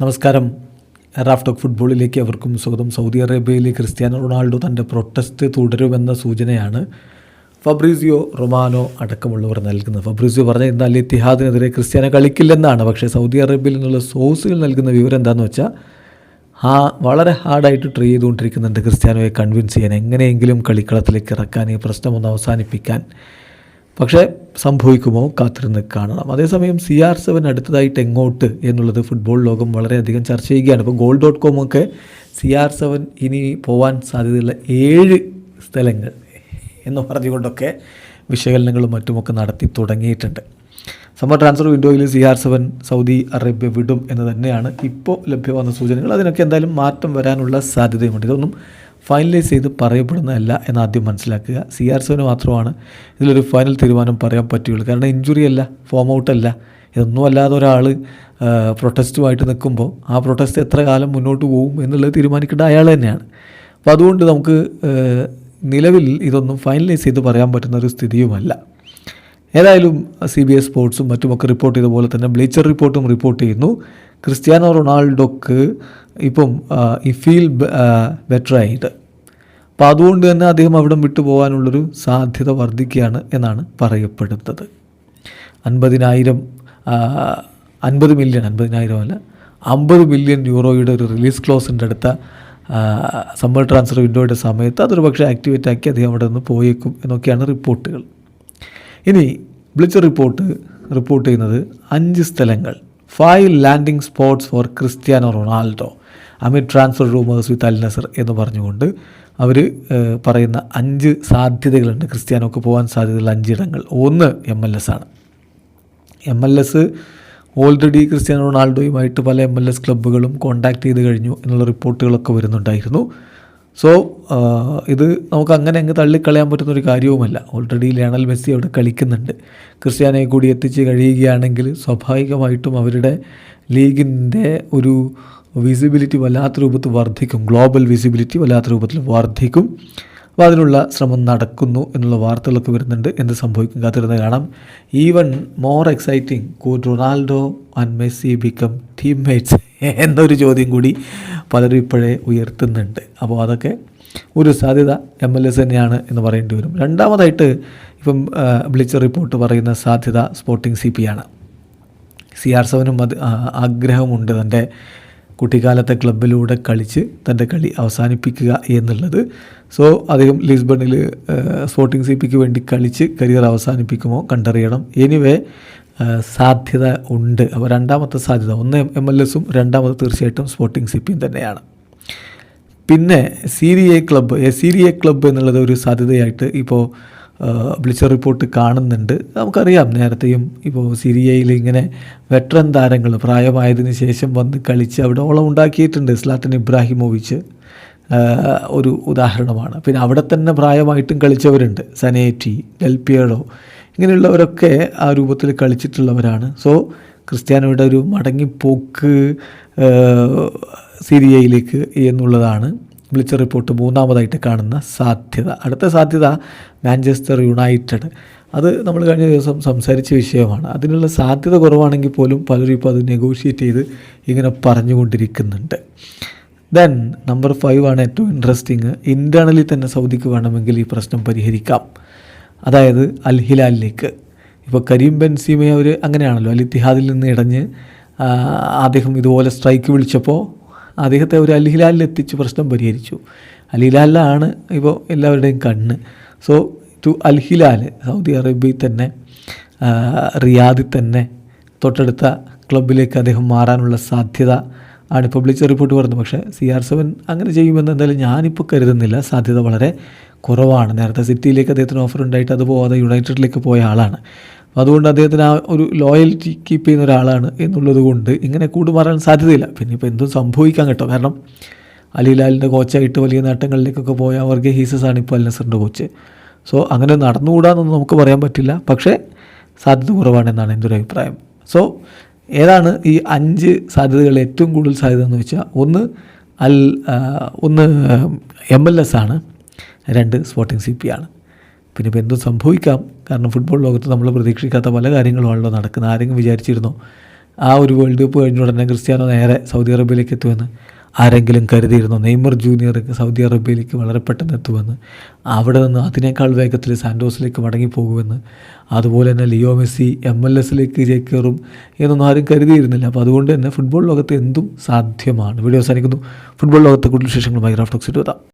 നമസ്കാരം. Raf talk ഫുട്ബോളിലേക്ക് അവർക്കും സ്വാഗതം. സൗദി അറേബ്യയിലെ ക്രിസ്ത്യാനോ റൊണാൾഡോ തൻ്റെ പ്രൊട്ടസ്റ്റ് തുടരുമെന്ന സൂചനയാണ് ഫബ്രീസിയോ റൊമാനോ അടക്കമുള്ളവർ നൽകുന്നത്. ഫബ്രീസിയോ പറഞ്ഞ ഇന്ന് അൽ ഇത്തിഹാദിനെതിരെ ക്രിസ്ത്യാനോ കളിക്കില്ലെന്നാണ്. പക്ഷേ സൗദി അറേബ്യയിൽ നിന്നുള്ള സോഴ്സുകൾ നൽകുന്ന വിവരം എന്താണെന്ന് വെച്ചാൽ വളരെ ഹാർഡായിട്ട് ട്രൈ ചെയ്തുകൊണ്ടിരിക്കുന്നുണ്ട് ക്രിസ്ത്യാനോയെ കൺവിൻസ് ചെയ്യാൻ, എങ്ങനെയെങ്കിലും കളിക്കളത്തിലേക്ക് ഇറക്കാൻ, ഈ പ്രശ്നമൊന്ന് അവസാനിപ്പിക്കാൻ. പക്ഷേ സംഭവിക്കുമോ കാത്തിരുന്ന് കാണണം. അതേസമയം CR7 അടുത്തതായിട്ട് എങ്ങോട്ട് എന്നുള്ളത് ഫുട്ബോൾ ലോകം വളരെയധികം ചർച്ച ചെയ്യുകയാണ്. ഇപ്പോൾ goal.com ഒക്കെ CR7 ഇനി പോവാൻ സാധ്യതയുള്ള 7 സ്ഥലങ്ങൾ എന്ന് പറഞ്ഞുകൊണ്ടൊക്കെ വിശകലനങ്ങളും മറ്റുമൊക്കെ നടത്തി തുടങ്ങിയിട്ടുണ്ട്. സമ്മർ ട്രാൻസ്ഫർ വിൻഡോയിൽ CR7 സൗദി അറേബ്യ വിടും എന്ന് തന്നെയാണ് ഇപ്പോൾ ലഭ്യമാകുന്ന സൂചനകൾ. അതിനൊക്കെ എന്തായാലും മാറ്റം വരാനുള്ള സാധ്യതയുമുണ്ട്. ഇതൊന്നും ഫൈനലൈസ് ചെയ്ത് പറയപ്പെടുന്നതല്ല എന്നാദ്യം മനസ്സിലാക്കുക. CR7 മാത്രമാണ് ഇതിലൊരു ഫൈനൽ തീരുമാനം പറയാൻ പറ്റുകയുള്ളൂ. കാരണം ഇഞ്ചുറി അല്ല, ഫോം ഔട്ടല്ല, ഇതൊന്നും അല്ലാതെ ഒരാൾ പ്രൊട്ടസ്റ്റുമായിട്ട് നിൽക്കുമ്പോൾ ആ പ്രൊട്ടസ്റ്റ് എത്ര കാലം മുന്നോട്ട് പോകും എന്നുള്ളത് തീരുമാനിക്കേണ്ട അയാൾ തന്നെയാണ്. അപ്പോൾ അതുകൊണ്ട് നമുക്ക് നിലവിൽ ഇതൊന്നും ഫൈനലൈസ് ചെയ്ത് പറയാൻ പറ്റുന്ന ഒരു സ്ഥിതിയുമല്ല. ഏതായാലും CBS സ്പോർട്സും മറ്റുമൊക്കെ റിപ്പോർട്ട് ചെയ്ത പോലെ തന്നെ ബ്ലീച്ചർ റിപ്പോർട്ടും റിപ്പോർട്ട് ചെയ്യുന്നു, ക്രിസ്ത്യാനോ റൊണാൾഡോക്ക് ഇപ്പം ഫീൽ ബെറ്ററായിട്ട്. അപ്പോൾ അതുകൊണ്ട് തന്നെ അദ്ദേഹം അവിടെ വിട്ടു പോകാനുള്ളൊരു സാധ്യത വർദ്ധിക്കുകയാണ് എന്നാണ് പറയപ്പെടുന്നത്. 50 മില്യൺ യൂറോയുടെ ഒരു റിലീസ് ക്ലോസിൻ്റെ അടുത്ത സമ്മർ ട്രാൻസ്ഫർ വിൻഡോയുടെ സമയത്ത് അതൊരു പക്ഷേ ആക്ടിവേറ്റ് ആക്കി അദ്ദേഹം അവിടെ നിന്ന് പോയേക്കും എന്നൊക്കെയാണ് റിപ്പോർട്ടുകൾ. ഇനി ബ്ലിച്ചർ റിപ്പോർട്ട് ചെയ്യുന്നത് 5 സ്ഥലങ്ങൾ, 5 landing spots for Cristiano Ronaldo amid transfer rumours with Al Nassr എന്ന് പറഞ്ഞുകൊണ്ട് അവർ പറയുന്ന 5 സാധ്യതകളുണ്ട്. ക്രിസ്ത്യാനോക്ക് പോകാൻ സാധ്യതയുള്ള 5 ഇടങ്ങൾ. ഒന്ന് MLS ആണ്. MLS ഓൾറെഡി ക്രിസ്ത്യാനോ റൊണാൾഡോയുമായിട്ട് പല MLS ക്ലബ്ബുകളും കോൺടാക്ട് ചെയ്ത് കഴിഞ്ഞു എന്നുള്ള റിപ്പോർട്ടുകളൊക്കെ വരുന്നുണ്ടായിരുന്നു. സോ ഇത് നമുക്ക് അങ്ങനെ അങ്ങ് തള്ളിക്കളയാൻ പറ്റുന്നൊരു കാര്യവുമല്ല. ഓൾറെഡി ലയണൽ മെസ്സി അവിടെ കളിക്കുന്നുണ്ട്. ക്രിസ്ത്യാനോയെ കൂടി എത്തിച്ച് കഴിയുകയാണെങ്കിൽ സ്വാഭാവികമായിട്ടും അവരുടെ ലീഗിൻ്റെ ഒരു വിസിബിലിറ്റി വല്ലാത്ത രൂപത്തിൽ വർദ്ധിക്കും, ഗ്ലോബൽ വിസിബിലിറ്റി വല്ലാത്ത രൂപത്തിൽ വർദ്ധിക്കും. അപ്പോൾ അതിനുള്ള ശ്രമം നടക്കുന്നു എന്നുള്ള വാർത്തകളൊക്കെ വരുന്നുണ്ട്. എന്ത് സംഭവിക്കും കാത്തിരുന്ന് കാണാം. Even more exciting, could Ronaldo and Messi become teammates എന്നൊരു ചോദ്യം കൂടി പലരും ഇപ്പോഴേ ഉയർത്തുന്നുണ്ട്. അപ്പോൾ അതൊക്കെ ഒരു സാധ്യത MLS തന്നെയാണ് എന്ന് പറയേണ്ടി വരും. രണ്ടാമതായിട്ട് ഇപ്പം ബ്ലിച്ചർ റിപ്പോർട്ട് പറയുന്ന സാധ്യത സ്പോർട്ടിംഗ് CP ആണ്. CR7 അത് ആഗ്രഹമുണ്ട് തൻ്റെ കുട്ടിക്കാലത്തെ ക്ലബിലൂടെ കളിച്ച് തൻ്റെ കളി അവസാനിപ്പിക്കുക എന്നുള്ളത്. സോ അദ്ദേഹം ലിസ്ബണിൽ സ്പോർട്ടിംഗ് CPക്ക് വേണ്ടി കളിച്ച് കരിയർ അവസാനിപ്പിക്കുമോ കണ്ടറിയണം. എനിവേ സാധ്യത ഉണ്ട്. അപ്പോൾ രണ്ടാമത്തെ സാധ്യത, ഒന്ന് MLS-ഉം രണ്ടാമത് തീർച്ചയായിട്ടും സ്പോർട്ടിംഗ് CPയും തന്നെയാണ്. പിന്നെ സീരിയ ക്ലബ്ബ് എന്നുള്ളത് ഒരു സാധ്യതയായിട്ട് ഇപ്പോൾ ബ്ലിച്ചർ റിപ്പോർട്ട് കാണുന്നുണ്ട്. നമുക്കറിയാം നേരത്തെയും ഇപ്പോൾ സിരിയയിൽ ഇങ്ങനെ വെറ്ററൻ താരങ്ങൾ പ്രായമായതിനു ശേഷം വന്ന് കളിച്ച് അവിടെ ഓളം ഉണ്ടാക്കിയിട്ടുണ്ട്. സ്ലാറ്റൻ ഇബ്രാഹിമോവിച്ച് ഒരു ഉദാഹരണമാണ്. പിന്നെ അവിടെ തന്നെ പ്രായമായിട്ടും കളിച്ചവരുണ്ട്, സനേറ്റി, ഡെൽ പിയറോ, ഇങ്ങനെയുള്ളവരൊക്കെ ആ രൂപത്തിൽ കളിച്ചിട്ടുള്ളവരാണ്. സോ ക്രിസ്ത്യാനോയുടെ ഒരു മടങ്ങിപ്പോക്ക് സിരിയയിലേക്ക് എന്നുള്ളതാണ് ബ്ലിച്ചർ റിപ്പോർട്ട് മൂന്നാമതായിട്ട് കാണുന്ന സാധ്യത. അടുത്ത സാധ്യത മാഞ്ചസ്റ്റർ യുണൈറ്റഡ്. അത് നമ്മൾ കഴിഞ്ഞ ദിവസം സംസാരിച്ച വിഷയമാണ്. അതിനുള്ള സാധ്യത കുറവാണെങ്കിൽ പോലും പലരും ഇപ്പോൾ അത് നെഗോഷിയേറ്റ് ചെയ്ത് ഇങ്ങനെ പറഞ്ഞുകൊണ്ടിരിക്കുന്നുണ്ട്. ദെൻ നമ്പർ 5 ആണ് ഏറ്റവും ഇൻട്രസ്റ്റിങ്. ഇൻറ്റേർണലി തന്നെ സൗദിക്ക് വേണമെങ്കിൽ ഈ പ്രശ്നം പരിഹരിക്കാം. അതായത് അൽ ഹിലാലിലേക്ക്. ഇപ്പോൾ കരീം ബെൻസീമയെ അവർ അങ്ങനെയാണല്ലോ, അൽ ഇത്തിഹാദിൽ നിന്ന് ഇടഞ്ഞ് അദ്ദേഹം ഇതുപോലെ സ്ട്രൈക്ക് വിളിച്ചപ്പോൾ അദ്ദേഹത്തെ ഒരു അൽ ഹിലാലിൽ എത്തിച്ച് പ്രശ്നം പരിഹരിച്ചു. അൽ ഹിലാലിലാണ് ഇപ്പോൾ എല്ലാവരുടെയും കണ്ണ്. So to Al Hilal, Saudi അറേബ്യയിൽ തന്നെ റിയാദിൽ തന്നെ തൊട്ടടുത്ത ക്ലബിലേക്ക് അദ്ദേഹം മാറാനുള്ള സാധ്യത ആണ് ഇപ്പോൾ ബ്ലിച്ചർ റിപ്പോർട്ട് പറയുന്നത്. പക്ഷേ CR7 അങ്ങനെ ചെയ്യുമെന്ന് എന്തായാലും ഞാനിപ്പോൾ കരുതുന്നില്ല. സാധ്യത വളരെ കുറവാണ്. നേരത്തെ സിറ്റിയിലേക്ക് അദ്ദേഹത്തിന് ഓഫർ ഉണ്ടായിട്ട് അത് പോകാതെ യുണൈറ്റഡിലേക്ക് പോയ ആളാണ്. അതുകൊണ്ട് അദ്ദേഹത്തിന് ആ ഒരു ലോയൽറ്റി കീപ്പ് ചെയ്യുന്ന ഒരാളാണ് എന്നുള്ളത് കൊണ്ട് ഇങ്ങനെ കൂടുമാറാൻ സാധ്യതയില്ല. പിന്നെ ഇപ്പോൾ എന്തും സംഭവിക്കാൻ കേട്ടോ. കാരണം അൽ ഹിലാലിൻ്റെ കോച്ചായിട്ട് വലിയ നേട്ടങ്ങളിലേക്കൊക്കെ പോയ വർഗെ ഹീസസാണ് ഇപ്പോൾ അൽ നസറിൻ്റെ കോച്ച്. സോ അങ്ങനെ നടന്നുകൂടാന്നൊന്നും നമുക്ക് പറയാൻ പറ്റില്ല. പക്ഷേ സാധ്യത കുറവാണെന്നാണ് എൻ്റെ ഒരു അഭിപ്രായം. സോ ഏതാണ് ഈ 5 സാധ്യതകൾ ഏറ്റവും കൂടുതൽ സാധ്യത എന്ന് വെച്ചാൽ, ഒന്ന് MLS ആണ്, 2 സ്പോർട്ടിംഗ് CP ആണ്. പിന്നെ ഇപ്പോൾ എന്തും സംഭവിക്കാം. കാരണം ഫുട്ബോൾ ലോകത്ത് നമ്മൾ പ്രതീക്ഷിക്കാത്ത പല കാര്യങ്ങളുമാണല്ലോ നടക്കുന്നത്. ആരെങ്കിലും വിചാരിച്ചിരുന്നോ ആ ഒരു വേൾഡ് കപ്പ് കഴിഞ്ഞ ഉടനെ ക്രിസ്ത്യാനോ നേരെ സൗദി അറേബ്യയിലേക്ക് എത്തുമെന്ന് ആരെങ്കിലും കരുതിയിരുന്നു? നെയ്മർ ജൂനിയർ സൗദി അറേബ്യയിലേക്ക് വളരെ പെട്ടെന്ന് എത്തുമെന്ന്, അവിടെ നിന്ന് അതിനേക്കാൾ വേഗത്തിൽ സാൻഡോസിലേക്ക് മടങ്ങിപ്പോകുമെന്ന്, അതുപോലെ തന്നെ ലിയോ മെസ്സി MLS ചേക്കേറും എന്നൊന്നും ആരും കരുതിയിരുന്നില്ല. അപ്പോൾ അതുകൊണ്ട് തന്നെ ഫുട്ബോൾ ലോകത്ത് എന്തും സാധ്യമാണ്. വീഡിയോ അവസാനിക്കുന്നു. ഫുട്ബോൾ ലോകത്തെ കൂടുതൽ വിശേഷങ്ങളുമായി റാഫ് ടോക്സ് എത്താം.